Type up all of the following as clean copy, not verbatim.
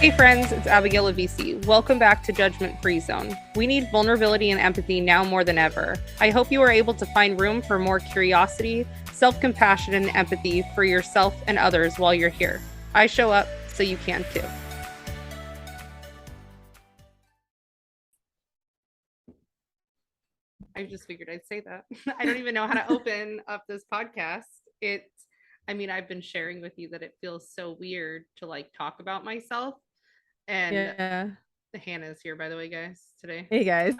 Hey friends, it's Abigail of bestie. Welcome back to Judgment Free Zone. We need vulnerability and empathy now more than ever. I hope you are able to find room for more curiosity, self-compassion, and empathy for yourself and others while you're here. I show up so you can too. I just figured I'd say that. I don't even know how to open up this podcast. I've been sharing with you that it feels so weird to like talk about myself. And Yeah. Hannah's here, by the way, guys, today. Hey guys.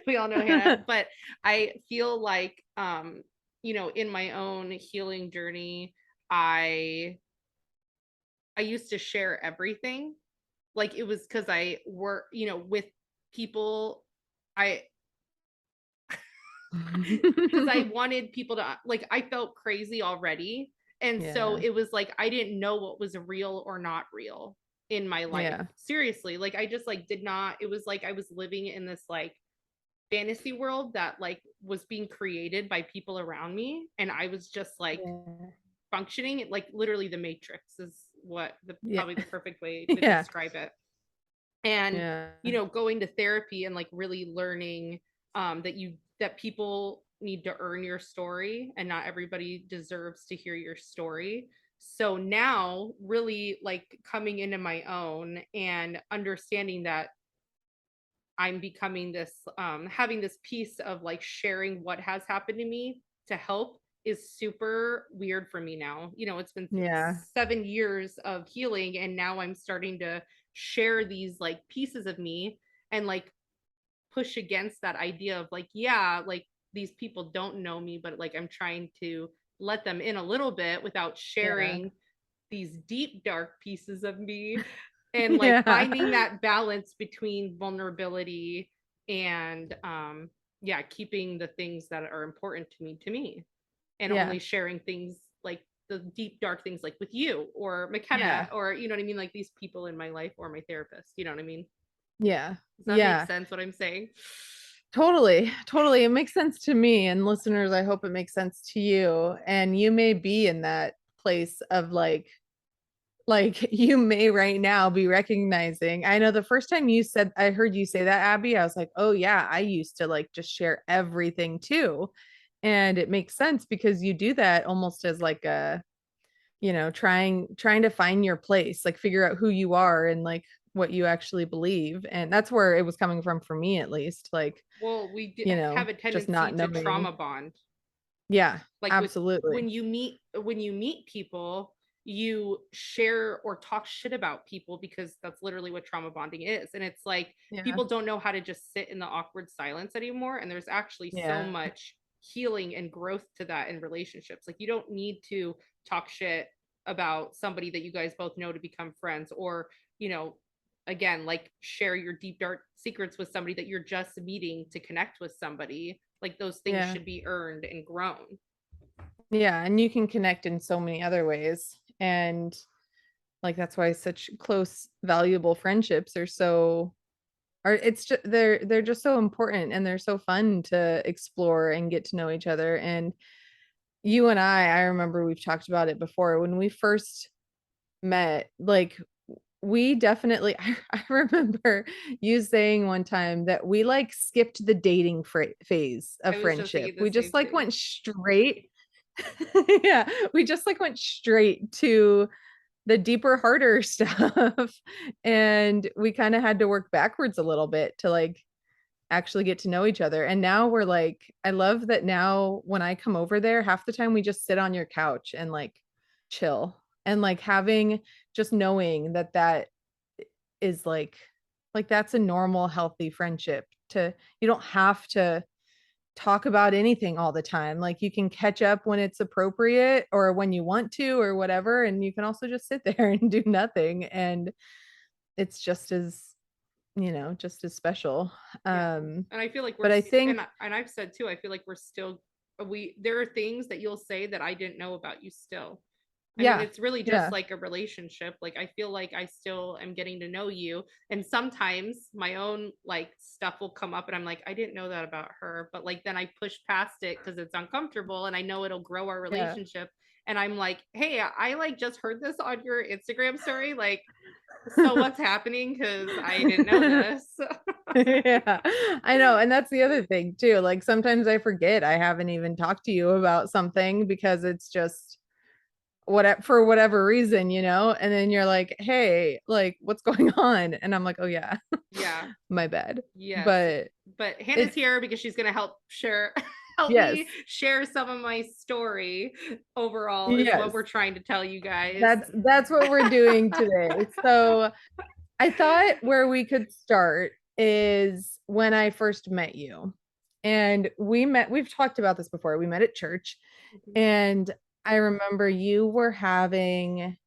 We all know Hanna, but I feel like, in my own healing journey, I used to share everything. Like it was because I work, with people. I because I wanted people to like. I felt crazy already, and so Yeah. it was like I didn't know what was real or not real in my life. Yeah. Seriously, like I just like did not. It was like I was living in this like fantasy world that like was being created by people around me, and I was just like Yeah. functioning like literally the matrix is what the Yeah. probably the perfect way to Yeah. describe it. And Yeah. going to therapy and like really learning that people need to earn your story and not everybody deserves to hear your story. So now really like coming into my own and understanding that I'm becoming this, having this piece of like sharing what has happened to me to help is super weird for me now. It's been Yeah. 7 years of healing, and now I'm starting to share these like pieces of me and like push against that idea of like, yeah, like these people don't know me, but like I'm trying to let them in a little bit without Yeah. sharing these deep dark pieces of me, and like Yeah. finding that balance between vulnerability and yeah, keeping the things that are important to me, and Yeah. only sharing things like the deep dark things like with you or Yeah. McKenna, or you know what I mean, like these people in my life or my therapist, you know what I mean. Yeah. Does that make Yeah. sense what I'm saying? Totally. Totally. It makes sense to me, and listeners, I hope it makes sense to you. And you may be in that place of like you may right now be recognizing. I know the first time I heard you say that, Abby, I was like, oh yeah, I used to like just share everything too. And it makes sense because you do that almost as like a, trying to find your place, like figure out who you are and like what you actually believe. And that's where it was coming from for me, at least, like, Well, we have a just tendency not to trauma knowing. bond. Yeah, Like with absolutely. when you meet people, you share or talk shit about people because that's literally what trauma bonding is. And it's like Yeah. people don't know how to just sit in the awkward silence anymore, and there's actually so Yeah. much healing and growth to that in relationships. Like you don't need to talk shit about somebody that you guys both know to become friends, or you know again, like share your deep dark secrets with somebody that you're just meeting to connect with somebody. Like those things Yeah. should be earned and grown. Yeah, and you can connect in so many other ways. And like that's why such close, valuable friendships are it's just they're just so important, and they're so fun to explore and get to know each other. And you and I remember we've talked about it before when we first met, like we definitely I remember you saying one time that we like skipped the dating phase of I was just friendship. thinking the We just same like thing. went straight. Yeah, we just like went straight to the deeper, harder stuff. And we kind of had to work backwards a little bit to like actually get to know each other. And now we're like, I love that now when I come over there, half the time we just sit on your couch and like chill, and like having just knowing that is like that's a normal, healthy friendship. To You don't have to talk about anything all the time. Like you can catch up when it's appropriate or when you want to or whatever. And you can also just sit there and do nothing. And it's just as special. Yeah. And I feel like But I think, and I've said too, I feel like we're still we there are things that you'll say that I didn't know about you still. I mean, yeah, it's really just yeah, like a relationship. Like I feel like I still am getting to know you, and sometimes my own like stuff will come up and I'm like, I didn't know that about her, but like then I push past it because it's uncomfortable and I know it'll grow our yeah, relationship. And I'm like, hey, I like just heard this on your Instagram story. Like So what's happening? Because I didn't know this. Yeah, I know. And that's the other thing too. Like sometimes I forget I haven't even talked to you about something because it's just what for whatever reason, and then you're like, hey, like what's going on? And I'm like, oh yeah, Yeah. my bad. Yes. But But Hannah's it's here because she's gonna help share help yes, me share some of my story overall is what yes. we're trying to tell you guys. That's what we're doing today. So I thought where we could start is when I first met you. And we've talked about this before. We met at church, and I remember you were having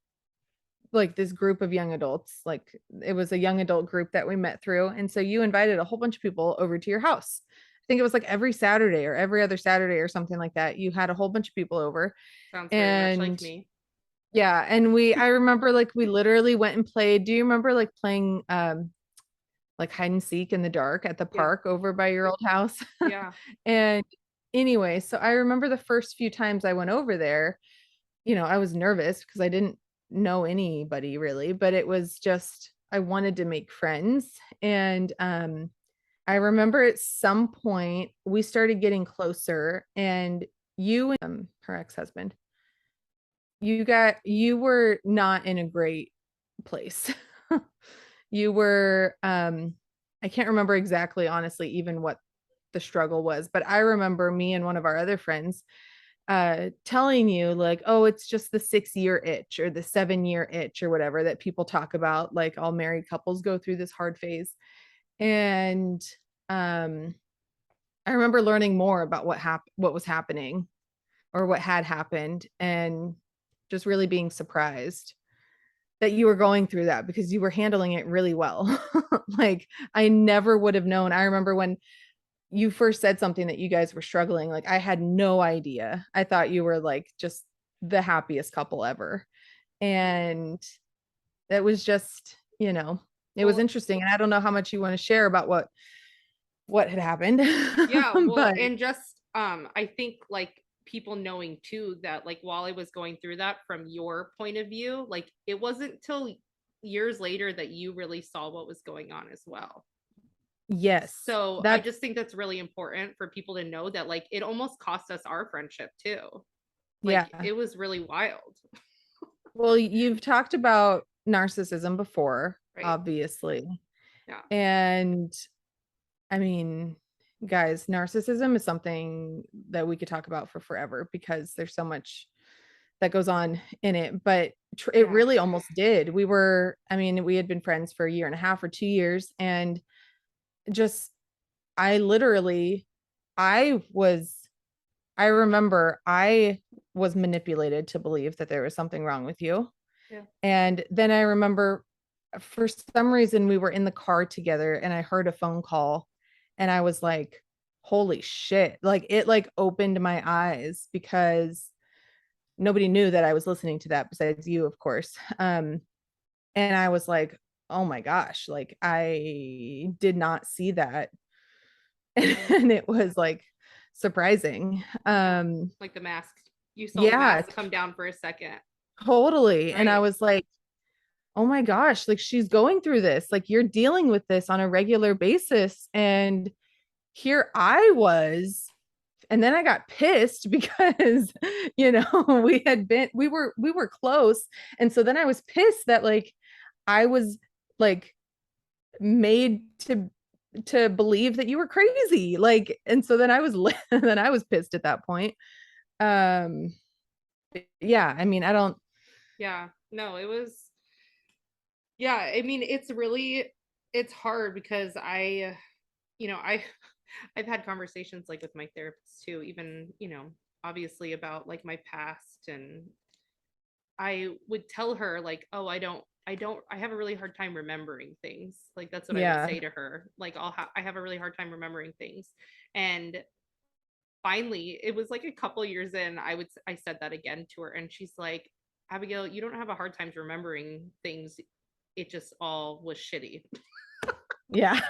like this group of young adults. Like it was a young adult group that we met through. And so you invited a whole bunch of people over to your house. I think it was like every Saturday or every other Saturday or something like that. You had a whole bunch of people over. Sounds very much like And me. yeah, and I remember like we literally went and played. Do you remember like playing like hide and seek in the dark at the Yeah. park over by your old house? Yeah. And anyway, so I remember the first few times I went over there, I was nervous because I didn't know anybody really, but it was just I wanted to make friends. And I remember at some point we started getting closer, and you and her ex-husband, you were not in a great place. You were I can't remember exactly honestly even what the struggle was, but I remember me and one of our other friends telling you like, oh, it's just the 6-year itch or the 7-year itch or whatever that people talk about, like all married couples go through this hard phase. And um I remember learning more about what was happening or what had happened, and just really being surprised that you were going through that because you were handling it really well. Like I never would have known. I remember when you first said something that you guys were struggling, like I had no idea. I thought you were like just the happiest couple ever. And that was just, it was Well, interesting. And I don't know how much you want to share about what had happened. yeah, well, But and just I think like people knowing too that like while I was going through that from your point of view, like it wasn't till years later that you really saw what was going on as well. yes, So I that's just think that's really important for people to know that like it almost cost us our friendship too. Like yeah. it was really wild, Well, you've talked about narcissism before, right? obviously. Yeah. And I mean, guys, narcissism is something that we could talk about for forever because there's so much that goes on in it. But it Yeah. really almost did. I mean, we had been friends for a year and a half or 2 years. And just, I literally, I was, I remember I was manipulated to believe that there was something wrong with you. Yeah. And then I remember for some reason we were in the car together and I heard a phone call and I was like, holy shit. Like it like opened my eyes because nobody knew that I was listening to that besides you, of course. And I was like, oh my gosh, like I did not see that. Yeah. And it was like surprising. Yeah. Like the mask. You saw the Yeah, mask come down for a second. totally. And I Right. was like, oh my gosh, like she's going through this. Like you're dealing with this on a regular basis. And here I was. And then I got pissed because, we were close. And so then I was pissed that like I was like made to believe that you were crazy. Like, and so then I was then I was pissed at that point. Um, yeah, I mean, I don't, Yeah. No, it was yeah, I mean it's hard because I I've had conversations like with my therapist too, even, obviously about like my past and I would tell her like, "Oh, I have a really hard time remembering things." Like that's what I would yeah, say to her. Like I have a really hard time remembering things. And finally, it was like a couple years in, I said that again to her and she's like, "Abigail, you don't have a hard time remembering things. It just all was shitty." yeah,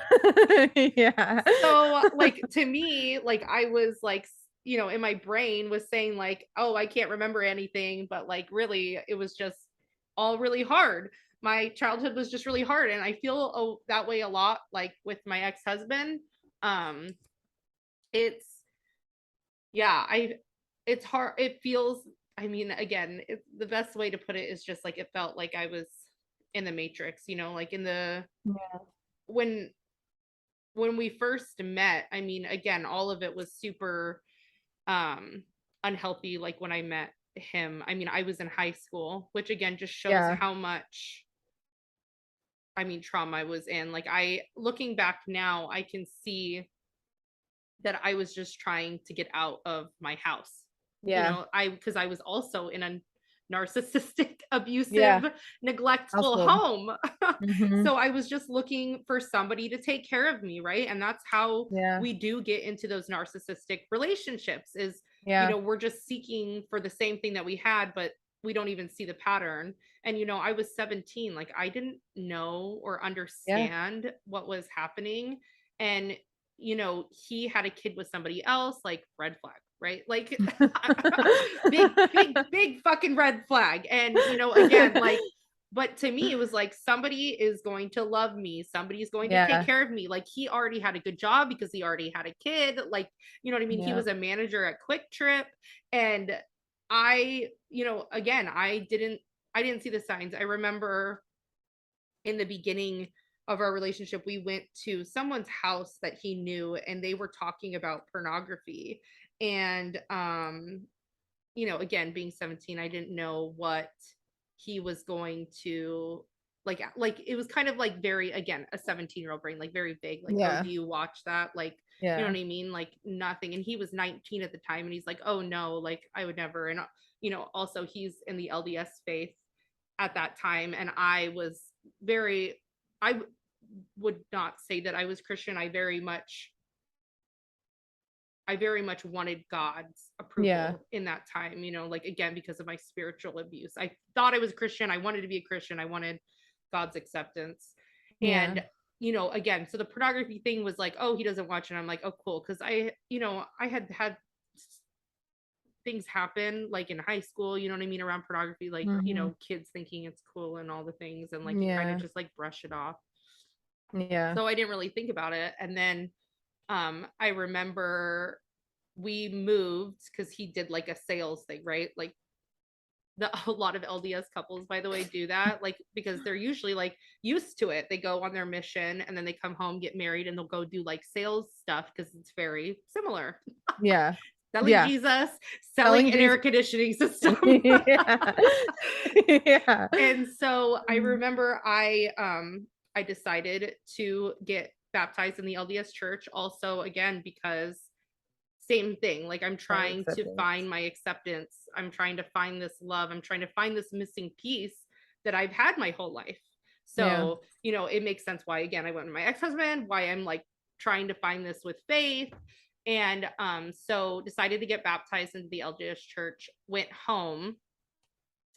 yeah, So like to me, like I was like, in my brain was saying like, oh, I can't remember anything, but like really it was just all really hard. my childhood was just really hard, and I feel that way a lot, like with my ex-husband. um it's yeah, it's hard. It feels, I mean, again, it's the best way to put it is just like it felt like I was in the Matrix, like in the Yeah. when we first met. I mean, again, all of it was super um unhealthy. Like when I met him, I mean, I was in high school, which again just shows Yeah. how much, I mean, trauma I was in. Like, I looking back now, I can see that I was just trying to get out of my house. Yeah. I because I was also in a narcissistic, abusive, Yeah. neglectful Household. home. Hmm. So I was just looking for somebody to take care of me, right? And that's how Yeah. we do get into those narcissistic relationships is, Yeah. we're just seeking for the same thing that we had, but we don't even see the pattern. And I was 17, like I didn't know or Yeah. understand what was happening. And he had a kid with somebody else, like red flag, right? Like big fucking red flag. And again, like, but to me it was like somebody is going to love me, somebody's going to take Yeah. care of me. Like he already had a good job because he already had a kid, like, what I mean, he Yeah. was a manager at Quick Trip. And I, again, I didn't see the signs. I remember in the beginning of our relationship, we went to someone's house that he knew, and they were talking about pornography. And again, being 17, I didn't know what he was going to like it was kind of like very, again, a 17-year-old brain, like very vague, like, oh, Yeah. do you watch that? Like, you know Yeah. what I mean? Like nothing. And he was 19 at the time, and he's like, oh no, like I would never. And also he's in the LDS faith at that time, and I was very, would not say that I was Christian. I very much wanted God's Yeah. approval in that time, like again, because of my spiritual abuse. I thought I was Christian. I wanted to be a Christian. I wanted God's acceptance. Yeah. And, again, so the pornography thing was like, oh, he doesn't watch it. I'm like, oh, cool. Cause I had things happen like in high school, you know what I mean, around pornography, like, Hmm. kids thinking it's cool and all the things. And like, you kind of Yeah. just like brush it off. Yeah. So I didn't really think about it. And then I remember we moved because he did like a sales thing, right? Like a lot of LDS couples, by the way, do that, like because they're usually like used to it. They go on their mission and then they come home, get married, and they'll go do like sales stuff because it's very similar. Yeah. Selling Yeah. Jesus, selling Selling an air Jesus. conditioning system. Yeah. Yeah. And so I remember I decided to get baptized in the LDS church also, again, because same thing, like I'm Find trying to acceptance. find my acceptance, I'm trying to find this love, I'm trying to find this missing piece that I've had my whole life. Yeah. So it makes sense why, again, I went with my ex-husband, why I'm like trying to find this with faith. And so decided to get baptized into the LDS church, went home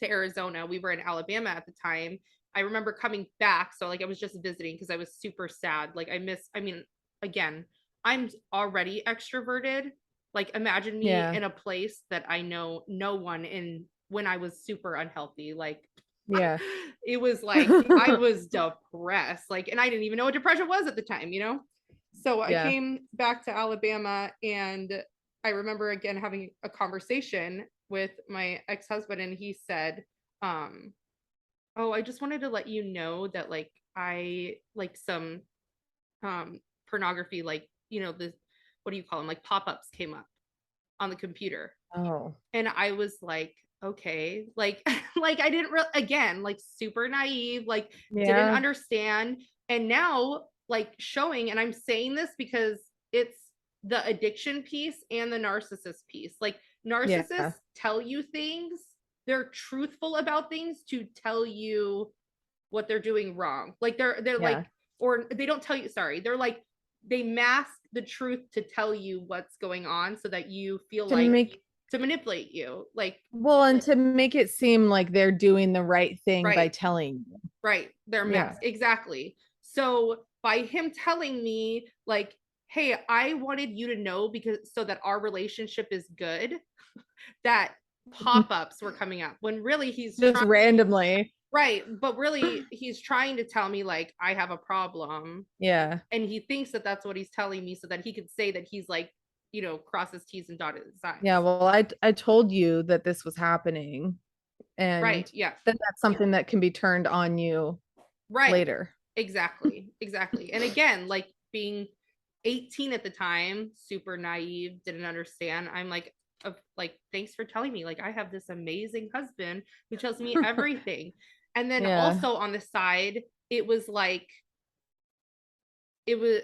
to Arizona. We were in Alabama at the time. I remember coming back. So like I was just visiting because I was super sad. Like I mean, again, I'm already extroverted. Like imagine me Yeah. in a place that I know no one in when I was super unhealthy. Like Yeah. it was like I was depressed. Like, and I didn't even know what depression was at the time. So I Yeah. came back to Alabama, and I remember again having a conversation with my ex-husband, and he said, um, oh, I just wanted to let you know that like I like some pornography, like, the what do you call them? Like pop-ups came up on the computer. Oh. And I was like, okay, like like I didn't really, again, like super naive, like didn't Yeah. understand. And now like showing, and I'm saying this because it's the addiction piece and the narcissist piece. Like narcissists Yeah. tell you things, they're truthful about things to tell you what they're doing wrong. Like they're Yeah. like, or they don't tell you, sorry, they're like, they mask the truth to tell you what's going on so that you feel To like, make to manipulate you. Like, Well, and to make it seem like they're doing the right thing by right, telling you. right, they're Yeah. masked, exactly. So by him telling me like, hey, I wanted you to know because so that our relationship is good, that pop-ups were coming up when really he's Just trying, randomly. Right. But really, he's trying to tell me like I have a problem. Yeah. And he thinks that that's what he's telling me so that he could say that he's like, cross his T's and dotted his Yeah, I's. well, I told you that this was happening Right. and Yeah. that that's something that can be turned on you Right. later. Exactly. Exactly. And again, like being 18 at the time, super naive, didn't understand. I'm like, thanks for telling me. Like, I have this amazing husband who tells me everything. And then Yeah. also on the side, it was like, it was,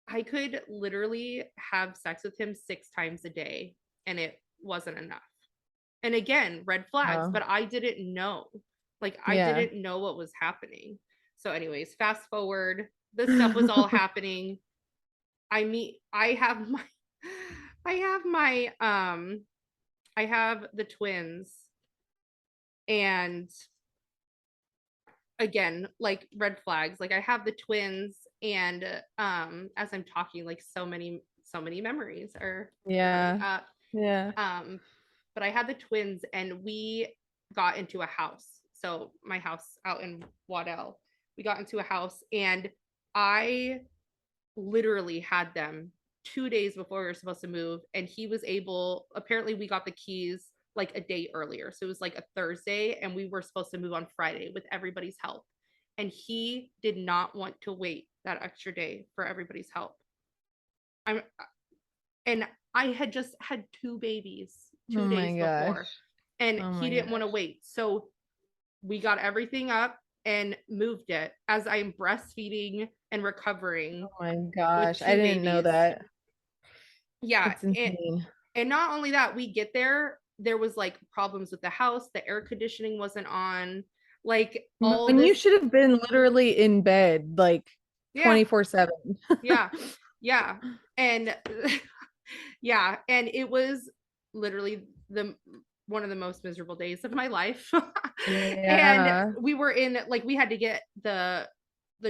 I could literally have sex with him 6 times a day and it wasn't enough. And again, red flags, Wow. but I didn't know. Like, I Yeah. didn't know what was happening. So, anyways, fast forward, this stuff was all happening. I have my, I have my, I have the twins, and again, like red flags. Like, I have the twins, and as I'm talking, like so many memories are coming Yeah. up. Yeah. Um, but I had the twins and we got into a house. So my house out in Waddell, we got into a house and I literally had them 2 days before we were supposed to move. And he was able, apparently, we got the keys like a day earlier. So it was like a Thursday and we were supposed to move on Friday with everybody's help. And he did not want to wait that extra day for everybody's help. I'm and I had just had 2 babies Oh 2 days my before, gosh. and Oh he my didn't want to gosh. wait. So we got everything up and moved it as I'm breastfeeding and recovering Oh my with gosh. I two didn't know babies. that. Yeah, That's insane. and not only that, we get there, there was like problems with the house, the air conditioning wasn't on, like all When you this. should have been literally in bed like Yeah, 24/7. yeah, yeah, and yeah, and it was literally the one of the most miserable days of my life. And Yeah. we were in, like, we had to get the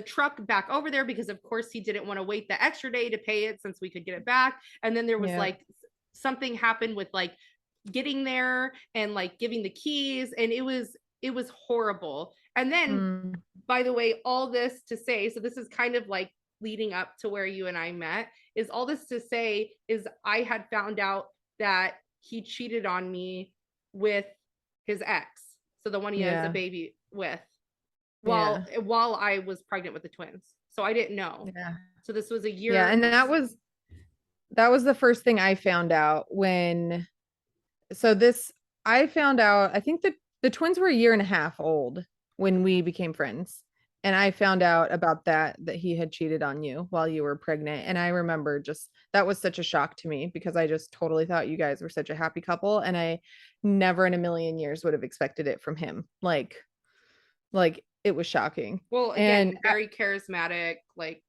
truck back over there because of course he didn't want to wait the extra day to pay it since we could get it back. And then there was Yeah. like something happened with like getting there and like giving the keys, and it was horrible. And then, Mm, by the way, all this to say, so this is kind of like leading up to where you and I met, is all this to say is I had found out that he cheated on me with his ex. So the one he has a yeah. baby with, Yeah. while I was pregnant with the twins. So I didn't know. Yeah. So this was a Yeah. year. And that was the first thing I found out when so this I found out I think that the twins were a year and a half old when we became friends. And I found out about that he had cheated on you while you were pregnant. And I remember just that was such a shock to me because I just totally thought you guys were such a happy couple and I never in a million years would have expected it from him. Like it was shocking. Well, And again, very charismatic, like,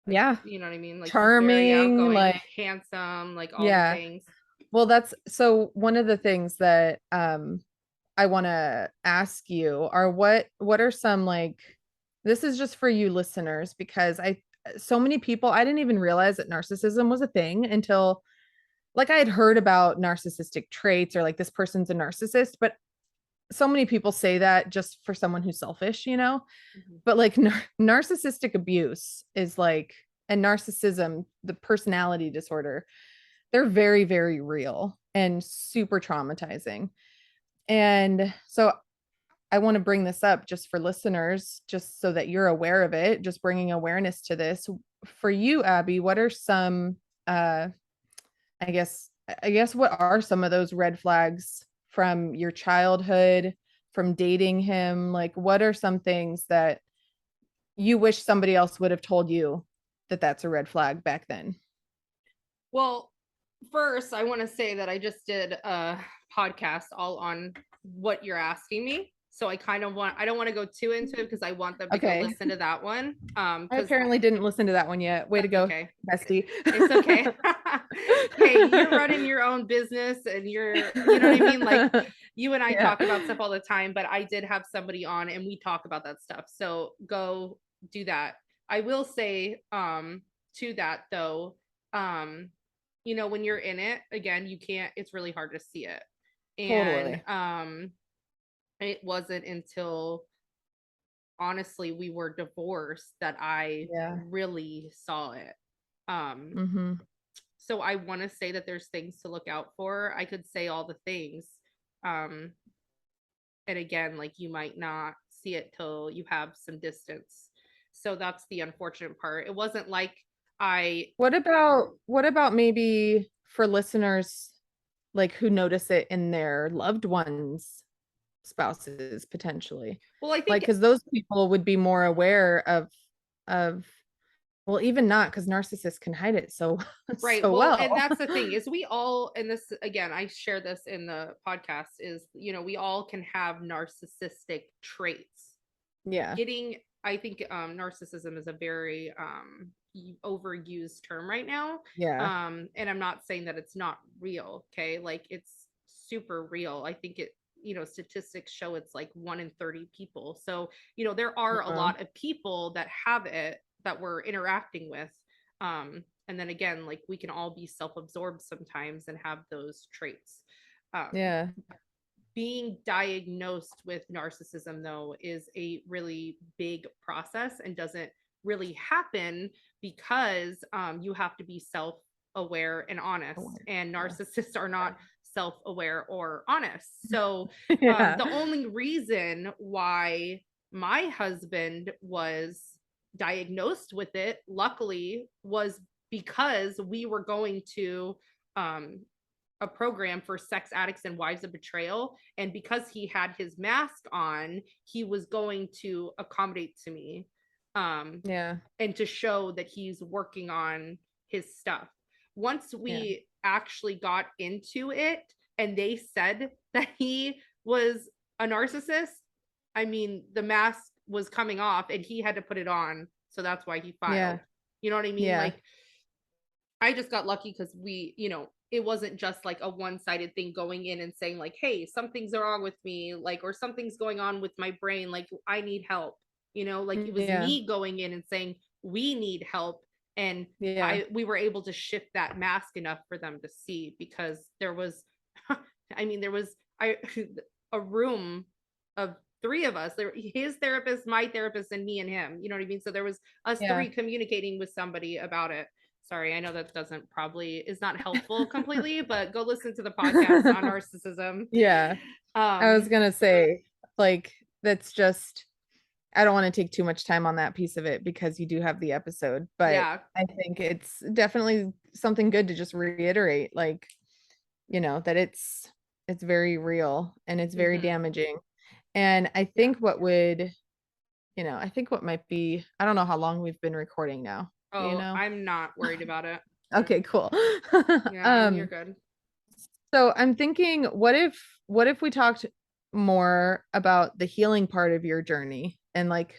yeah, you know what I mean? Like, he's very charming, outgoing, like handsome, like all the yeah. things. Well, that's so one of the things that I want to ask you are what are some like this is just for you listeners because I so many people I didn't even realize that narcissism was a thing until like I had heard about narcissistic traits or like this person's a narcissist, but so many people say that just for someone who's selfish, you know? Mhm. But like narcissistic abuse is like and narcissism, the personality disorder, they're very, very real and super traumatizing. And so I want to bring this up just for listeners, just so that you're aware of it, just bringing awareness to this. For you, Abby, what are some, uh, I guess, what are some of those red flags from your childhood, from dating him? Like, what are some things that you wish somebody else would have told you that that's a red flag back then? Well, first, I want to say that I just did a podcast all on what you're asking me. So I don't want to go too into it because I want them to go Okay. listen to that one. I Because apparently didn't listen to that one yet. Way to that's go, okay. bestie. It's okay. Hey, you're running your own business and you know what I mean? Like, you and I Yeah. talk about stuff all the time, but I did have somebody on and we talk about that stuff. So go do that. I will say, to that though, um, when you're in it, again, you can't, it's really hard to see it. And Totally. It wasn't until honestly we were divorced that I Yeah. really saw it. Um, Mm-hmm. so I want to say that there's things to look out for. I could say all the things. Um, and again, like you might not see it till you have some distance. So that's the unfortunate part. It wasn't like I What about maybe for listeners like who notice it in their loved ones, spouses potentially? well, I Like, think because those people would be more aware of well, even not because narcissists can hide it so right. so Well, and well. that's the thing is we all, and this again, I share this in the podcast, is, we all can have narcissistic traits. Yeah. Getting, I think narcissism is a very overused term right now. Yeah. And I'm not saying that it's not real, okay? Like it's super real. I think it, statistics show it's like 1 in 30 people. So, there are a Uh-huh. lot of people that have it that we're interacting with. And then again, like we can all be self-absorbed sometimes and have those traits. Um, Yeah. Being diagnosed with narcissism though is a really big process and doesn't really happen because you have to be self-aware and honest, Aware. and Yeah. narcissists are not self-aware or honest. So Yeah. the only reason why my husband was diagnosed with it, luckily, was because we were going to um, a program for sex addicts and wives of betrayal. And because he had his mask on, he was going to accommodate to me, um, Yeah. and to show that he's working on his stuff. Once Yeah. we actually got into it and they said that he was a narcissist, I mean, the mask was coming off and he had to put it on. So that's why he Yeah. filed. You know what I mean? Yeah. Like, I just got lucky because it wasn't just like a one-sided thing going in and saying like, hey, something's wrong with me, like, or something's going on with my brain, like I need help. Like it was Yeah. me going in and saying, we need help. And Yeah. we were able to shift that mask enough for them to see, because there was I mean, there was I a room of three of us. There, his therapist, my therapist, and me and him. You know what I mean? So there was us Yeah. three communicating with somebody about it. Sorry, I know that doesn't probably is not helpful completely, but go listen to the podcast on narcissism. Yeah. I was Um, gonna say, like, that's just, I don't want to take too much time on that piece of it because you do have the episode, but yeah. I think it's definitely something good to just reiterate, like, that it's very real and it's very Hmm. damaging. And I Yeah. think I think what might be, I don't know how long we've been recording now. Do you Oh, know? I'm not worried about it. Okay, cool. Yeah, you're Um, good. so I'm thinking, what if we talked more about the healing part of your journey and like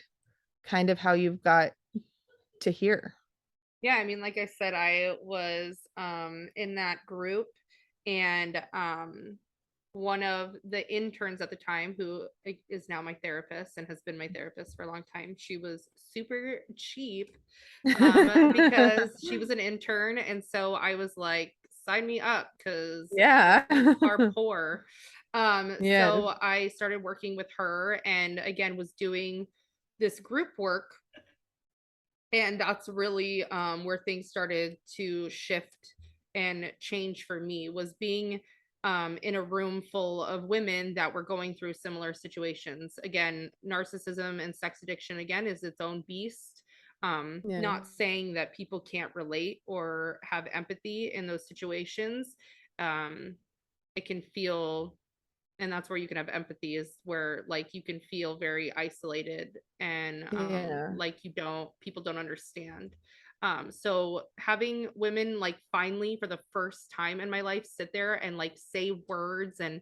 kind of how you've got to here? Yeah, I mean, like I said, I was in that group, and one of the interns at the time, who is now my therapist and has been my therapist for a long time, she was super cheap, because she was an intern. And so I was like, sign me up because Yeah. we are poor. Yeah. So I started working with her and again was doing this group work. And that's really where things started to shift and change for me, was being in a room full of women that were going through similar situations. Again, narcissism and sex addiction again is its own beast. Yeah. Not saying that people can't relate or have empathy in those situations. um, it can feel, and that's where you can have empathy, is where like you can feel very isolated and Yeah. like people don't understand. So having women like finally for the first time in my life sit there and like say words and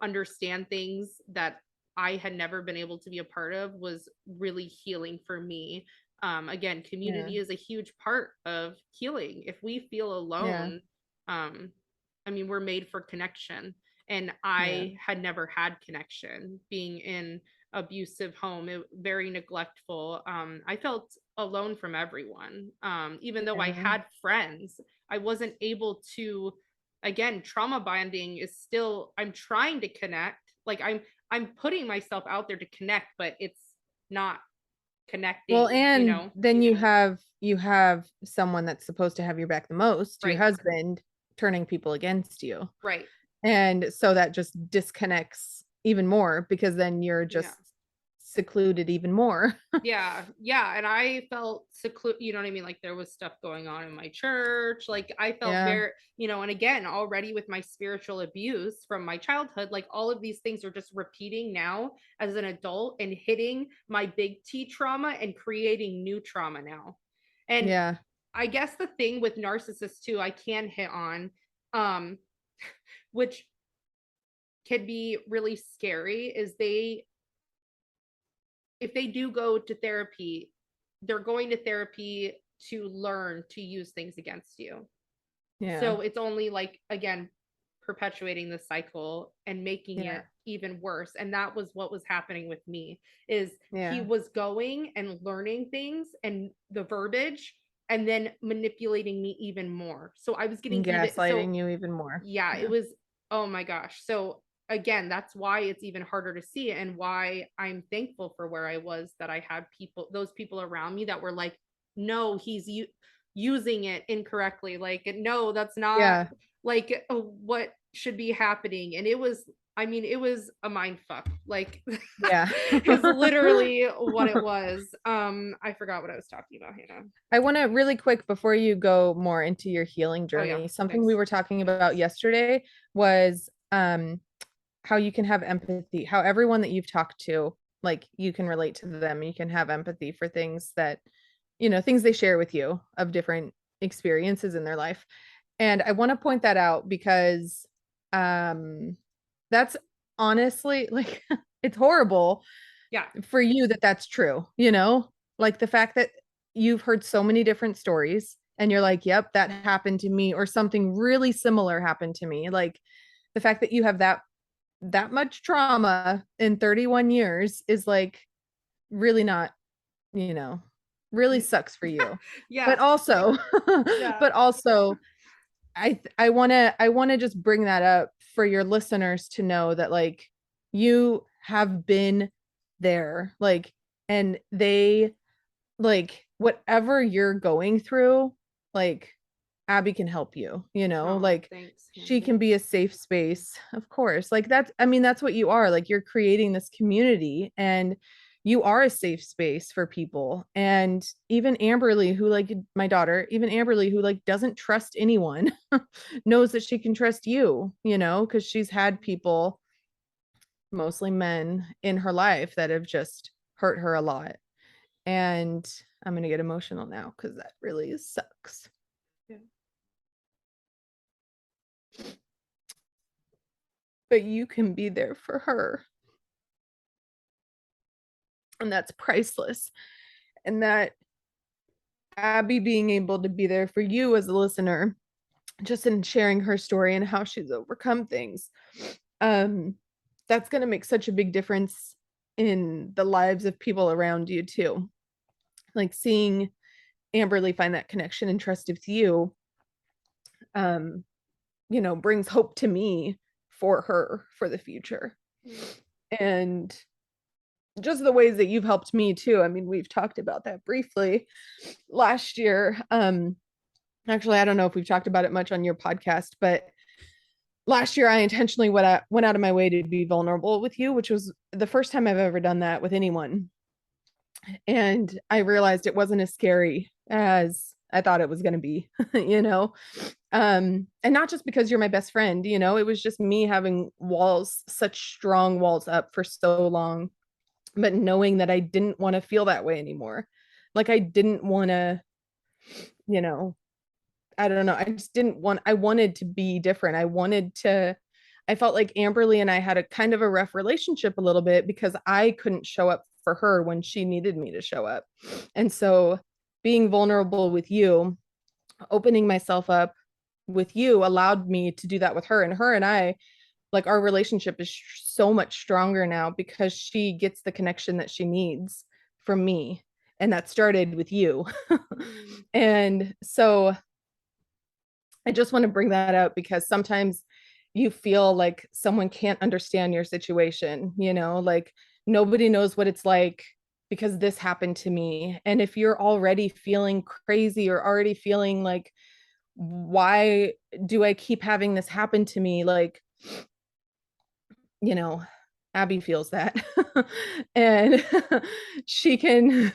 understand things that I had never been able to be a part of was really healing for me. Again, Yeah. community is a huge part of healing. If we feel Yeah. alone, um I mean, we're made for connection, and Yeah. I had never had connection being in abusive home, very neglectful. I felt alone from everyone. Even though I Yeah. had friends, I wasn't able to. Again, trauma bonding is still. I'm trying to connect. Like I'm putting myself out there to connect, but it's not Well, connecting, you and know? then you have someone that's supposed to have your back the most, your Right. husband, turning people against you. Right. And so that just disconnects even more because then you're Yeah. just secluded even more. Yeah, yeah, and I felt secluded, you know what I mean? Like there was stuff going on in my church. Like I felt Yeah. very, and again, already with my spiritual abuse from my childhood, like all of these things are just repeating now as an adult and hitting my big T trauma and creating new trauma now. And Yeah. I guess the thing with narcissists too, I can hit on, um, which can be really scary, is if they do go to therapy, they're going to therapy to learn to use things against you. Yeah. So it's only like, again, perpetuating the cycle and making Yeah. it even worse. And that was what was happening with me, is he Yeah. was going and learning things and the verbiage and then manipulating me even more. So I was getting And even, so gaslighting you even more. yeah, it Yeah. was, oh my gosh. So again, that's why it's even harder to see it, and why I'm thankful for where I was, that I had people, those people around me that were like, no, using it incorrectly. Like, no, that's not Yeah. like what should be happening. And it was, I mean, it was a mind fuck. Like Yeah. is literally what it was. I forgot what I was talking about, Hannah. I want to really quick before you go more into your healing Oh yeah, journey, something we thanks. were talking about yesterday was how you can have empathy, how everyone that you've talked to, like you can relate to them, you can have empathy for things that, things they share with you of different experiences in their life. And I want to point that out because that's honestly like it's horrible Yeah. for you that that's true, like the fact that you've heard so many different stories and you're like, yep, that happened to me, or something really similar happened to me. Like the fact that you have that much trauma in 31 years is like really not, you know, really sucks for you. Yeah. But also, Yeah. but also I want to just bring that up for your listeners to know that like you have been there, like, and they, like, whatever you're going through, like Abby can help you, Oh, like thanks, she Hannah. can be a safe space, of course. Like that's, I mean, that's what you are. Like you're creating this community and you are a safe space for people. And even Amberly, who like my daughter, even Amberly, who like doesn't trust anyone, knows that she can trust you, because she's had people, mostly men, in her life that have just hurt her a lot. And I'm going to get emotional now because that really sucks. Yeah. But you can be there for her. And that's priceless. And that Abby being able to be there for you as a listener, just in sharing her story and how she's overcome things, um, that's going to make such a big difference in the lives of people around you too. Like seeing Amberly find that connection and trust with you, um, brings hope to me for her for the future. Mm. And just the ways that you've helped me too. I mean, we've talked about that briefly last year. Actually, I don't know if we've talked about it much on your podcast, but last year I intentionally went out of my way to be vulnerable with you, which was the first time I've ever done that with anyone. And I realized it wasn't as scary as I thought it was going to be, and not just because you're my best friend, it was just me having walls, such strong walls up for so long, but knowing that I didn't want to feel that way anymore. Like I didn't want to, you know, I don't know. I just didn't want, I wanted to be different. I felt like Amberly and I had a kind of a rough relationship a little bit because I couldn't show up for her when she needed me to show up. And so being vulnerable with you, opening myself up with you allowed me to do that with her. And her and I, like, our relationship is so much stronger now because she gets the connection that she needs from me. And that started with you. Mm. And so I just want to bring that up because sometimes, you feel like someone can't understand your situation, you know, like nobody knows what it's like because this happened to me. And if you're already feeling crazy or already feeling like, why do I keep having this happen to me? Like, you know, Abby feels that. And she can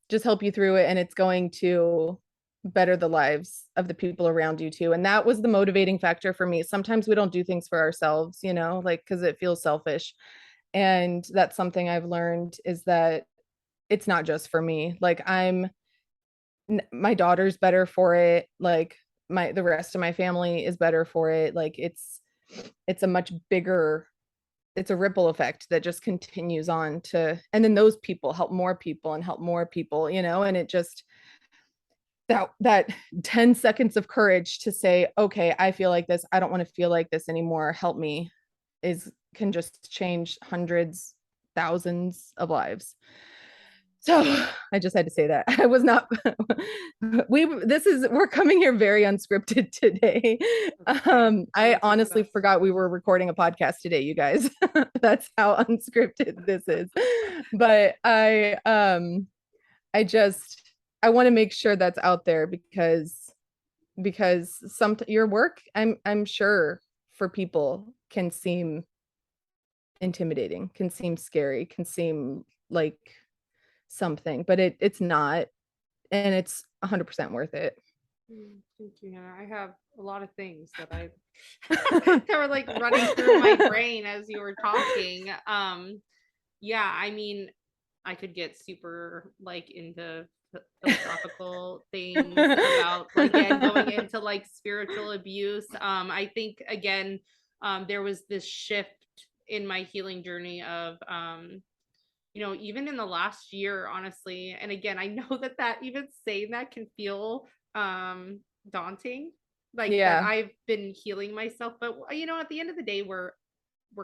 just help you through it, and it's going to better the lives of the people around you too. And that was the motivating factor for me. Sometimes we don't do things for ourselves, you know, like because it feels selfish. And that's something I've learned, is that it's not just for me. Like my daughter's better for it, like the rest of my family is better for it. Like it's a much bigger, it's a ripple effect that just continues on to, and then those people help more people and help more people, you know. And it just, that 10 seconds of courage to say, okay, I feel like this, I don't want to feel like this anymore, help me, is can just change hundreds, thousands of lives. So I just had to say that. I was not we're coming here very unscripted today. Okay. I Those are the honestly best. forgot we were recording a podcast today, you guys. That's how unscripted this is. But I just, I want to make sure that's out there, because some your work, I'm sure, for people can seem intimidating, can seem scary, can seem like something, but it's not, and it's 100% worth it. Thank you, Hannah. I have a lot of things that I that were like running through my brain as you were talking. Yeah, I mean, I could get super like into philosophical things about like again going into like spiritual abuse. I think again, there was this shift in my healing journey of even in the last year, honestly. And again, I know that even saying that can feel daunting, like that Yeah, I've been healing myself, but at the end of the day, we're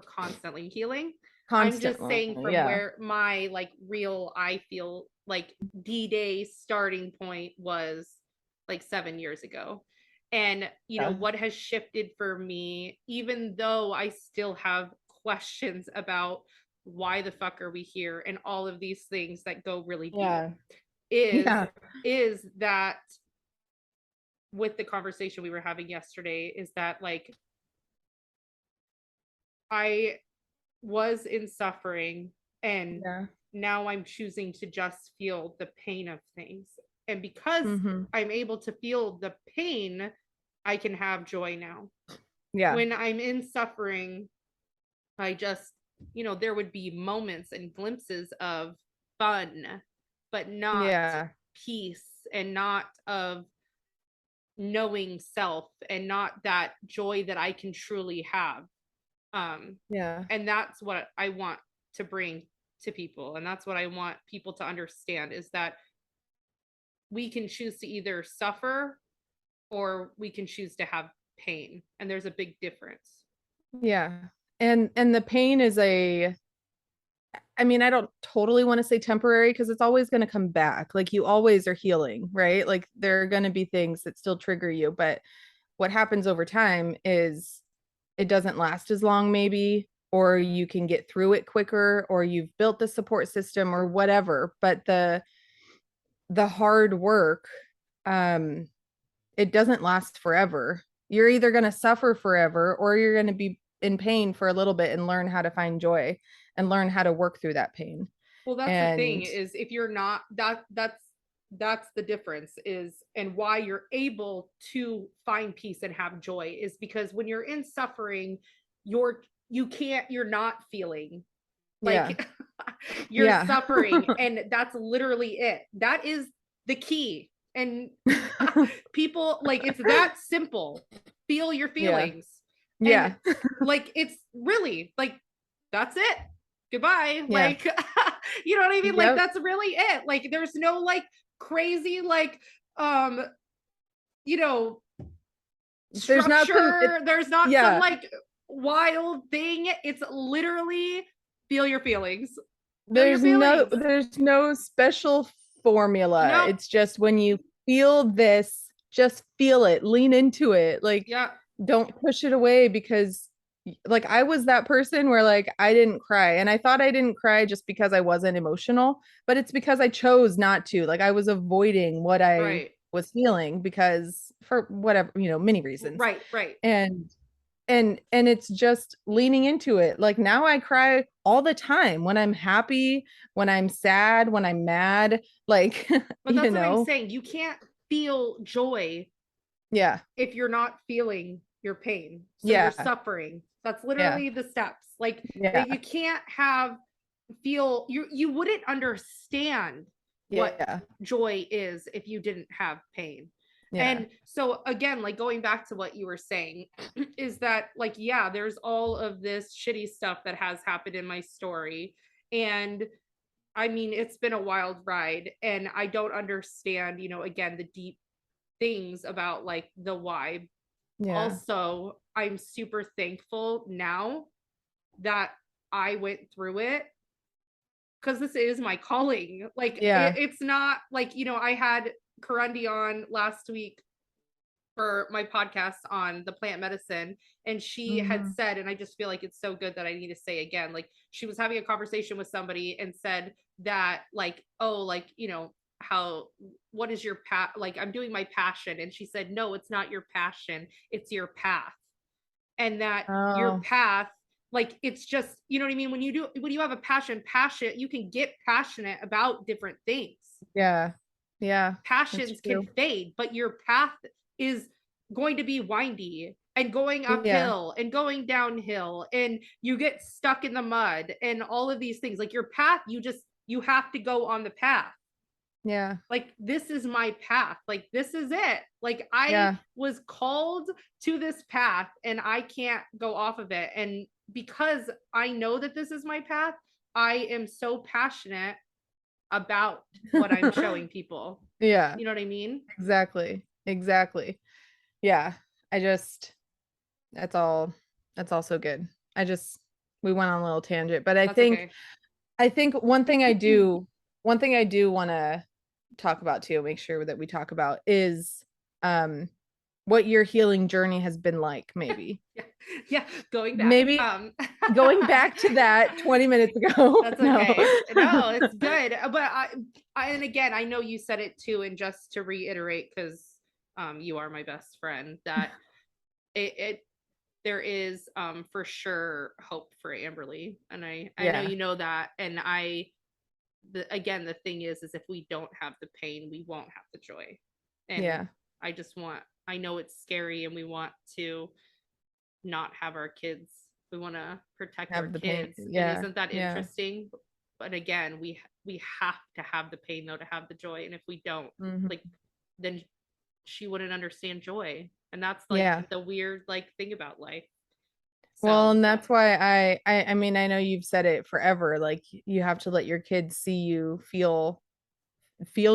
constantly healing. I'm just constantly. saying from Yeah, where my like real, I feel like D-Day starting point was like 7 years ago. And yeah, what has shifted for me, even though I still have questions about why the fuck are we here and all of these things that go really deep, yeah, is yeah, is that with the conversation we were having yesterday, is that like I was in suffering, and yeah. now I'm choosing to just feel the pain of things. And because Mm-hmm. I'm able to feel the pain, I can have joy now. Yeah, When I'm in suffering, I just, there would be moments and glimpses of fun, but not yeah, peace, and not of knowing self, and not that joy that I can truly have. Um, yeah, and that's what I want to bring to people. And that's what I want people to understand, is that we can choose to either suffer or we can choose to have pain. And there's a big difference. yeah. And the pain is I mean, I don't totally want to say temporary, because it's always going to come back. Like, you always are healing, right? Like, there are going to be things that still trigger you, but what happens over time is it doesn't last as long, maybe, or you can get through it quicker, or you've built the support system or whatever. But the hard work, um, it doesn't last forever. You're either going to suffer forever, or you're going to be in pain for a little bit and learn how to find joy and learn how to work through that pain. Well, that's the thing, And is if you're not, that's the difference, is and why you're able to find peace and have joy, is because when you're in suffering, you're not feeling yeah, like you're yeah, suffering, and that's literally it. That is the key. And people, like, it's that simple. Feel your yeah, feelings. And yeah, like it's really like that's it. Goodbye. yeah, Like you know what I mean? Like yep. that's really it. Like there's no like crazy like um you know There's not some, structure. There's not some yeah, like wild thing. It's literally feel your feelings. Feel your there's feelings. no special formula. Nope. It's just when you feel this, just feel it, lean into it. Like, Yeah. don't push it away because like I was that person where like I didn't cry and I thought I didn't cry just because I wasn't emotional, but it's because I chose not to. Like I was avoiding what I Right. was feeling because for whatever, many reasons. Right. Right. And and it's just leaning into it. Like now I cry all the time when I'm happy, when I'm sad, when I'm mad, like But you that's what I'm know. saying. You can't feel joy Yeah. if you're not feeling your pain. So you're Yeah. suffering. That's Yeah. literally the steps. Like Yeah. you can't have feel you wouldn't understand what Yeah. joy is if you didn't have pain. Yeah. And so again, like going back to what you were saying is that like yeah, there's all of this shitty stuff that has happened in my story, and I mean, it's been a wild ride and I don't understand, again, the deep things about like the why. Yeah. Also, I'm super thankful now that I went through it because this is my calling. Like Yeah. it's not like, I had Karundi on last week for my podcast on the plant medicine, and she had Hmm. said, and I just feel like it's so good that I need to say again, like she was having a conversation with somebody and said that like, oh, like, how, what is your path, like I'm doing my passion, and she said no, it's not your passion, it's your path. And that your Oh, path, like it's just, you know what I mean, when you have a passion, you can get passionate about different things. yeah. Yeah. That's Passions can true. fade, but your path is going to be windy and going Yeah. uphill and going downhill, and you get stuck in the mud and all of these things. Like your path, you have to go on the path. Yeah. Like this is my path. Like this is it. Like I Yeah. was called to this path and I can't go off of it. And because I know that this is my path, I am so passionate about what I'm showing people. Yeah. You know what I mean? Exactly. Exactly. Yeah. I just that's all so good. I just we went on a little tangent, but That's okay. I think one thing I do want to talk about too, make sure that we talk about is um what your healing journey has been like, maybe. Yeah. Yeah. Going back. Maybe going back to that 20 minutes ago. That's No. okay. No, it's good. But and again, I know you said it too, and just to reiterate, because you are my best friend, that it there is for sure hope for Amberly, and I know Yeah. you know that, and again, the thing is if we don't have the pain, we won't have the joy. And Yeah. I just want, I know it's scary and we want to not have our kids, we want to protect our Have the pain. kids, and Yeah. isn't that Yeah. interesting? But again, we have to have the pain though to have the joy, and if we don't, Mhm. like, then she wouldn't understand joy, and that's like Yeah. the weird like thing about life. Well, So and yeah. that's why I mean, I know you've said it forever, like you have to let your kids see you feel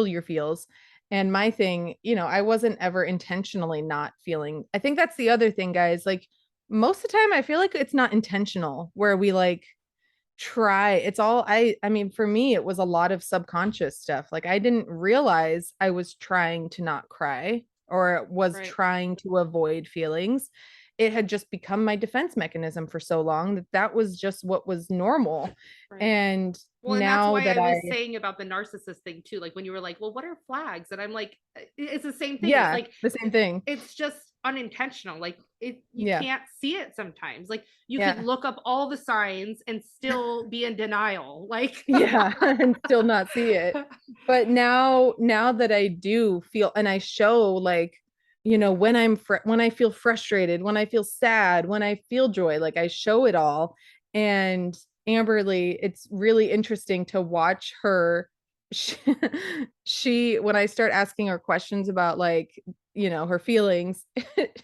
your feels. And my thing, I wasn't ever intentionally not feeling. I think that's the other thing, guys. Like most of the time I feel like it's not intentional where we like try. It's all I mean, for me it was a lot of subconscious stuff. Like I didn't realize I was trying to not cry or was Right. trying to avoid feelings. It had just become my defense mechanism for so long that that was just what was normal. Right. And Well, and that's now why that I was I saying about the narcissist thing too. Like when you were like, "Well, what are flags?" And I'm like, It's the same thing. It's yeah, like the same thing. it's just unintentional. Like you Yeah. can't see it sometimes. Like you could Yeah. look up all the signs and still be in denial. Like Yeah, and still not see it. But now that I do feel and I show like, when when I feel frustrated, when I feel sad, when I feel joy, like I show it all. And Amberly, it's really interesting to watch her. She, she when I start asking her questions about like, her feelings,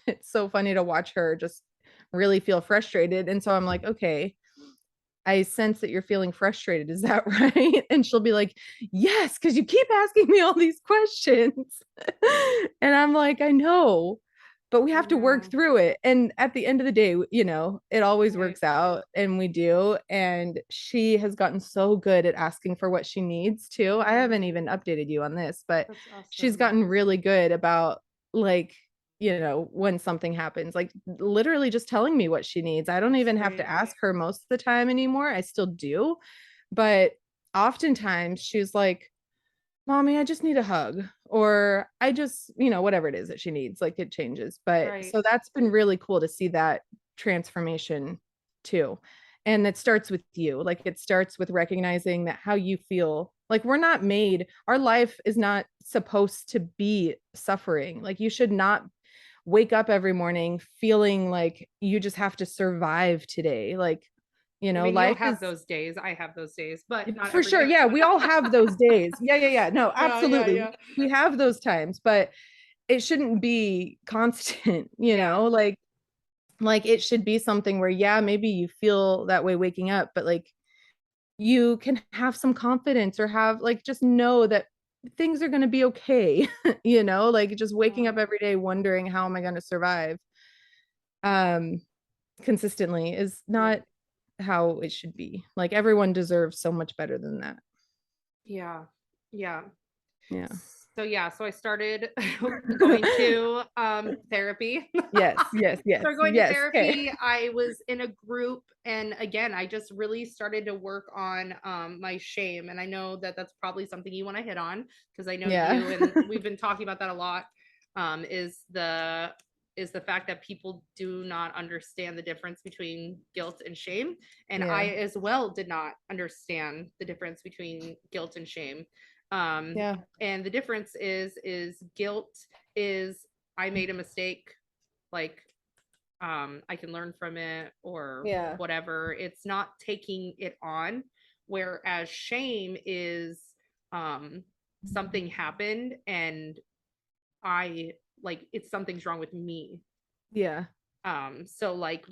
it's so funny to watch her just really feel frustrated. And so I'm like, okay, I sense that you're feeling frustrated. Is that right? And she'll be like, yes, because you keep asking me all these questions. And I'm like, I know, but we I have to work know. through it. And at the end of the day, it always Right. works out and we do. And she has gotten so good at asking for what she needs too. I Mhm. haven't even updated you on this, but That's she's awesome. gotten really good about like, when something happens, like literally just telling me what she needs. I don't even have to Right. ask her most of the time anymore. I still do, but oftentimes she's like, Mommy, I just need a hug. Or I just, whatever it is that she needs, like it changes. But Right. so that's been really cool to see that transformation too. And it starts with you. Like it starts with recognizing that how you feel. Like we're not made, our life is not supposed to be suffering. Like you should not wake up every morning feeling like you just have to survive today. Like, I mean, you'll life have is those days. I have those days, but not for every sure. day. Yeah, we all have those days. Yeah, yeah, yeah. No, Yeah, yeah, absolutely. yeah. We have those times, but it shouldn't be constant, Yeah. like it should be something where yeah, maybe you feel that way waking up, but like you can have some confidence or have like just know that things are going to be okay, like just waking Yeah. up every day wondering how am I going to survive um consistently is Yeah. not how it should be. Like everyone deserves so much better than that. Yeah. Yeah. Yeah. So yeah, so I started going to therapy. Yes, yes, yes, Started going to yes. Okay. therapy. I was in a group, and again, I just really started to work on my shame. And I know that that's probably something you want to hit on because I know Yeah. you and we've been talking about that a lot. Is the fact that people do not understand the difference between guilt and shame, and I Yeah. as well did not understand the difference between guilt and shame. Um, Yeah. and the difference is guilt is I made a mistake, like I can learn from it or Yeah. whatever. It's not taking it on, whereas shame is um something happened and I like it's something's wrong with me. Yeah. So like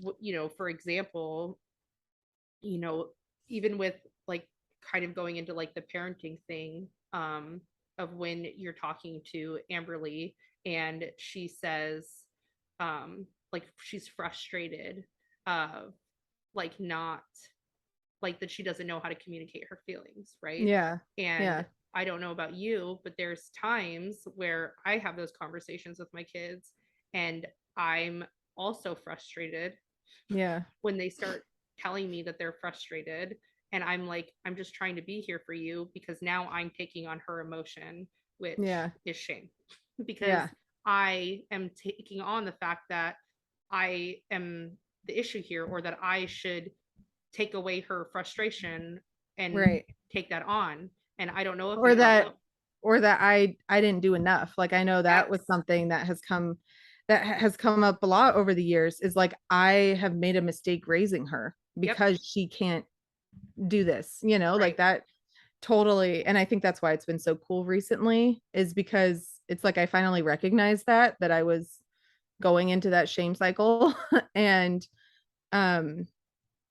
for example, you know, even with like kind of going into like the parenting thing, of when you're talking to Amberly and she says, like she's frustrated, uh, like not like that she doesn't know how to communicate her feelings, right? Yeah. And Yeah. I don't know about you, but there's times where I have those conversations with my kids and I'm also frustrated Yeah. when they start telling me that they're frustrated, and I'm like, I'm just trying to be here for you because now I'm taking on her emotion, which Yeah. is shame. Because Yeah. I am taking on the fact that I am the issue here, or that I should take away her frustration and Right. take that on. And I don't know if Or you've ever that or that I didn't do enough. Like I know that was yes. something that has come up a lot over the years is like I have made a mistake raising her Yep. because she can't do this, like Right. that totally. And I think that's why it's been so cool recently is because it's like I finally recognized that I was going into that shame cycle and um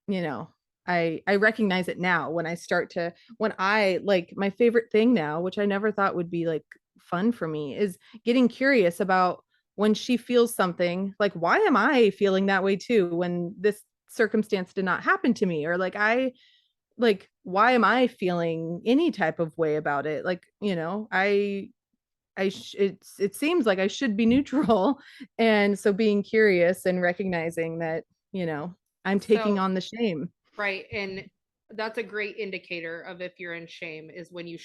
you know I recognize it now when I start to when I like my favorite thing now, which I never thought would be like fun for me, is getting curious about when she feels something like why am I feeling that way too when this circumstance did not happen to me, or like why am I feeling any type of way about it, like it seems like I should be neutral. And so being curious and recognizing that, I'm taking So on the shame. right. And that's a great indicator of if you're in shame is when you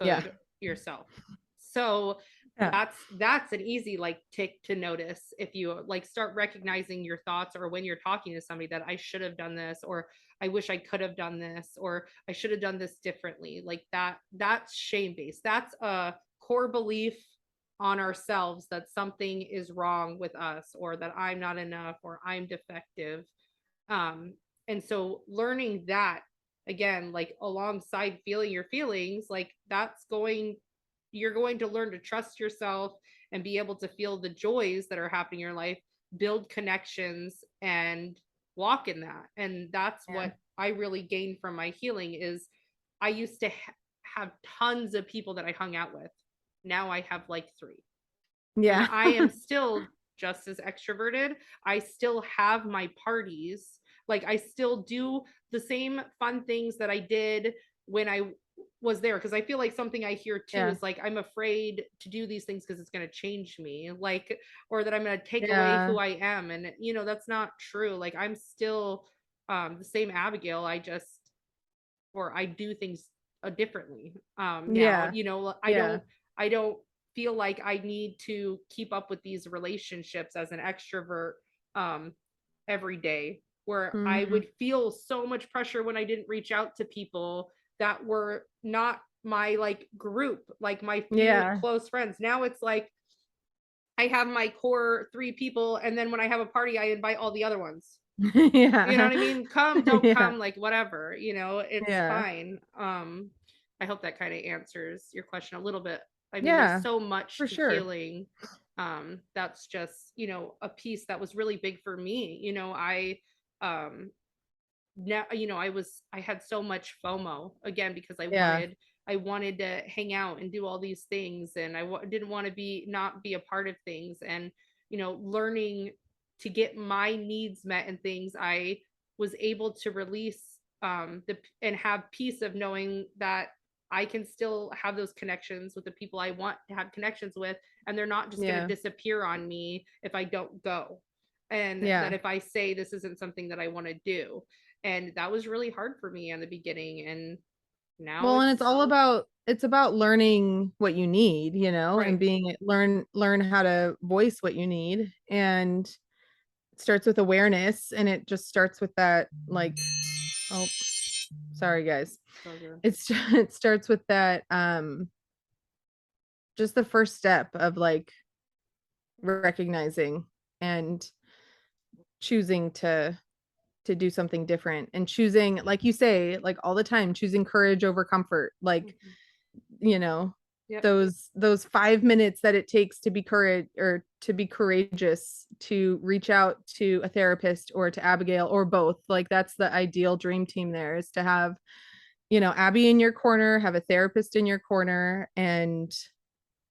Yeah. could yourself. So Yeah. that's an easy like tick to notice if you like start recognizing your thoughts, or when you're talking to somebody that I should have done this, or I wish I could have done this, or I should have done this differently. Like that's shame based. That's a core belief on ourselves that something is wrong with us, or that I'm not enough, or I'm defective. um and so learning that, again, like alongside feeling your feelings, like you're going to learn to trust yourself and be able to feel the joys that are happening in your life, build connections and walk in that. And that's Yeah. what I really gained from my healing is I used to have tons of people that I hung out with. Now I have like three, and Yeah. I am still just as extroverted. I still have my parties. Like I still do the same fun things that I did when I was there, because I feel like something I hear too Yeah. is like I'm afraid to do these things because it's going to change me, like, or that I'm going to take away Yeah. who I am. And that's not true. Like I'm still the same Abigail. I do things differently now. Yeah. I Yeah. don't feel like I need to keep up with these relationships as an extrovert um every day, where I Mhm. would feel so much pressure when I didn't reach out to people that were not my like group, like my few Yeah. close friends. Now it's like I have my core 3 people, and then when I have a party I invite all the other ones. You know Yeah. what I mean? Come, don't Yeah. come, like whatever, it's Yeah. fine. I hope that kind of answers your question a little bit. I mean, there's Yeah. so much For to sure. healing. That's just, a piece that was really big for me. I um now, I had so much FOMO again because Yeah. I wanted to hang out and do all these things, and didn't want to not be a part of things. And learning to get my needs met and things, I was able to release and have peace of knowing that I can still have those connections with the people I want to have connections with, and they're not just going to Yeah. disappear on me if I don't go, and that Yeah. if I say this isn't something that I want to do. And that was really hard for me in the beginning, and now Well, and it's it's about learning what you need, and right. being learn how to voice what you need. And it starts with awareness, and it just starts with that, like, oh, sorry guys. So good. It starts with that, just the first step of like recognizing and choosing to do something different, and choosing, like you say, like all the time, choosing courage over comfort. Like, Mhm. you know, Yep. those 5 minutes that it takes to be courage, or to be courageous, to reach out to a therapist or to Abigail or both. Like that's the ideal dream team there, is to have, Abby in your corner, have a therapist in your corner, and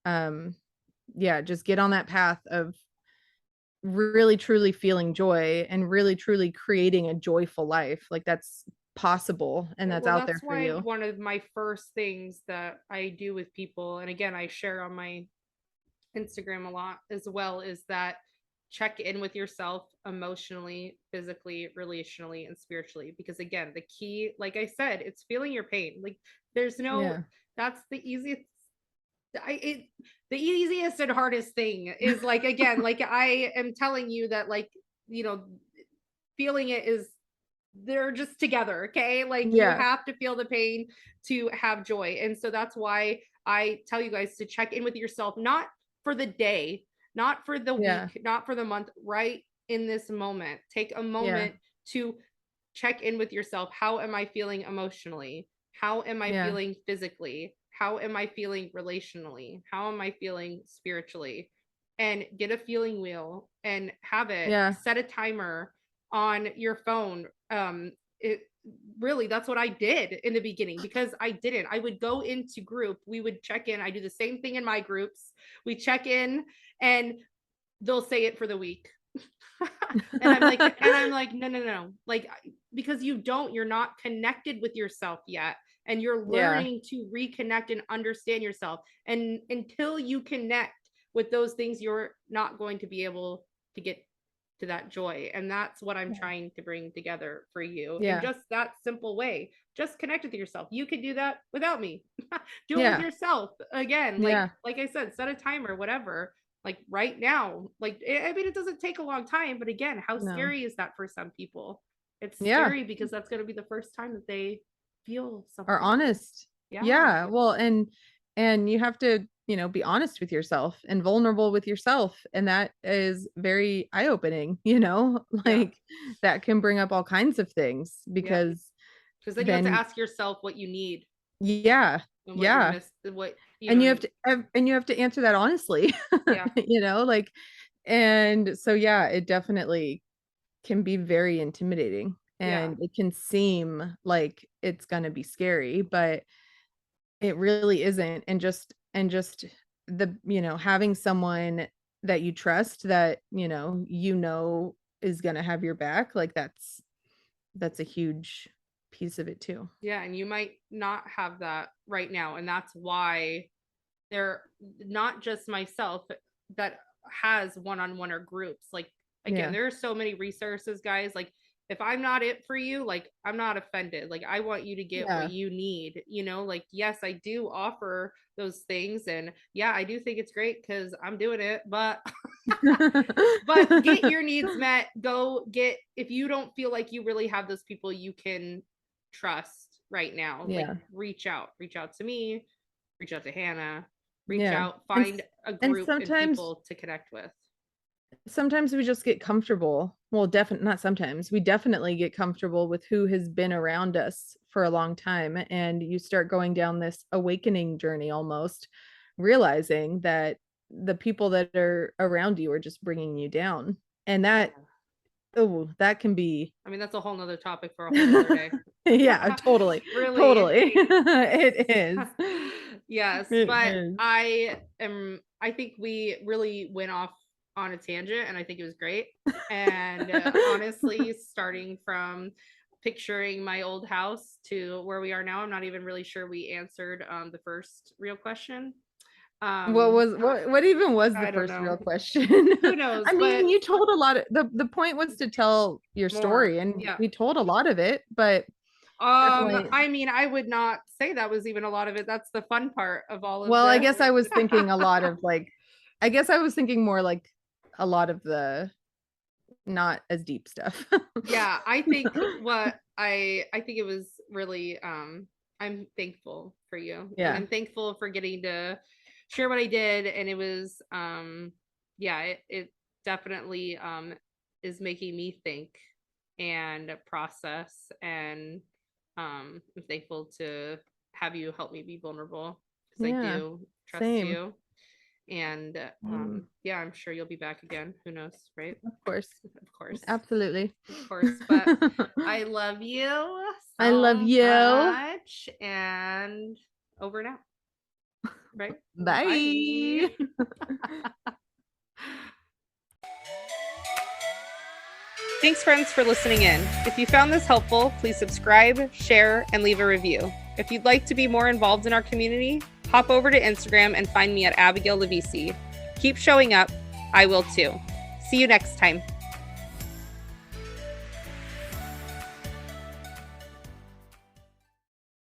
um yeah, just get on that path of really truly feeling joy and really truly creating a joyful life. Like that's possible, and that's Well, out there that's for why you. one of my first things that I do with people, and again, I share on my Instagram a lot as well, is that check in with yourself emotionally, physically, relationally, and spiritually. Because again, the key, like I said, it's feeling your pain. Like there's no, Yeah. that's the easiest the easiest and hardest thing is, like, again, like I am telling you that, like, you know feeling it is, they're just together. Okay, like you Yeah. have to feel the pain to have joy. And so that's why I tell you guys to check in with yourself, not for the day, not for the Yeah. week, not for the month, right in this moment. Take a Yeah. moment to check in with yourself. How am I feeling emotionally? How am I Yeah. feeling physically? How am I feeling relationally? How am I feeling spiritually? And get a feeling wheel and have it, Yeah. set a timer on your phone. It really, that's what I did in the beginning, because I didn't. I would go into group, we would check in. I do the same thing in my groups. We check in, and they'll say it for the week. And I'm like, no, no, no. Like, because you're not connected with yourself yet. And you're Yeah. learning to reconnect and understand yourself. And until you connect with those things, you're not going to be able to get to that joy. And that's what I'm Yeah. trying to bring together for you in Yeah. just that simple way. Just connect with yourself. You could do that without me. Do it with Yeah. yourself. Again, like Yeah. like I said, set a timer, whatever, like right now. Like I mean, it doesn't take a long time, but again, how No. scary is that for some people? It's Yeah. scary because that's going to be the first time that they feel Are something. honest. Yeah. Yeah. Well, and you have to, be honest with yourself and vulnerable with yourself. And that is very eye-opening, Yeah. like that can bring up all kinds of things, Yep. because Because then you have to then, ask yourself what you need yeah. and what you're Yeah. missing, what And you have to answer that honestly, yeah. like, and so yeah, it definitely can be very intimidating, Yeah. and it can seem like it's going to be scary, but it really isn't. And just having someone that you trust, that is going to have your back, like that's a huge, piece of it too. Yeah, and you might not have that right now, and that's why they're not just myself that has one-on-one or groups. Like, again, Yeah. there are so many resources, guys. Like, if I'm not it for you, like, I'm not offended. Like, I want you to get what Yeah. you need, like, yes, I do offer those things, and yeah, I do think it's great because I'm doing it, but but get your needs met. Go get, if you don't feel like you really have those people you can trust right now, like, Yeah. reach out to me, reach out to Hannah, reach Yeah. out, find a And group and sometimes people to connect with. we just get comfortable. Well, definitely not sometimes. We definitely get comfortable with who has been around us for a long time. And you start going down this awakening journey almost, realizing that the people that are around you are just bringing you down. And that, oh, that can be. I mean, that's a whole nother topic for a whole nother day. Yeah, totally. Really. Totally. It is. Yes, It but is. I think we really went off on a tangent, and I think it was great. And honestly, starting from picturing my old house to where we are now, I'm not even really sure we answered the first real question. What even was the I don't first real know. question? Who knows? I But mean, you told a lot of the point was to tell your more, story, and yeah. we told a lot of it, but definitely. I mean, I would not say that was even a lot of it. That's the fun part of all of Well, I this. guess I was thinking a lot of like, I guess I was thinking more like a lot of the not as deep stuff. Yeah, I think I think it was really I'm thankful for you. And Yeah. I'm thankful for getting to share what I did, and it was yeah, it definitely is making me think and process, and I'm thankful to have you help me be vulnerable because I Yeah. do trust Same. you. And yeah, I'm sure you'll be back again. Who knows, right? Of course. Of course. Absolutely. Of course. But I love you I love so you. much. And over now. Right? Bye. Thanks, friends, for listening in. If you found this helpful, please subscribe, share, and leave a review. If you'd like to be more involved in our community, hop over to Instagram and find me at Abigail Levisi. Keep showing up. I will too. See you next time.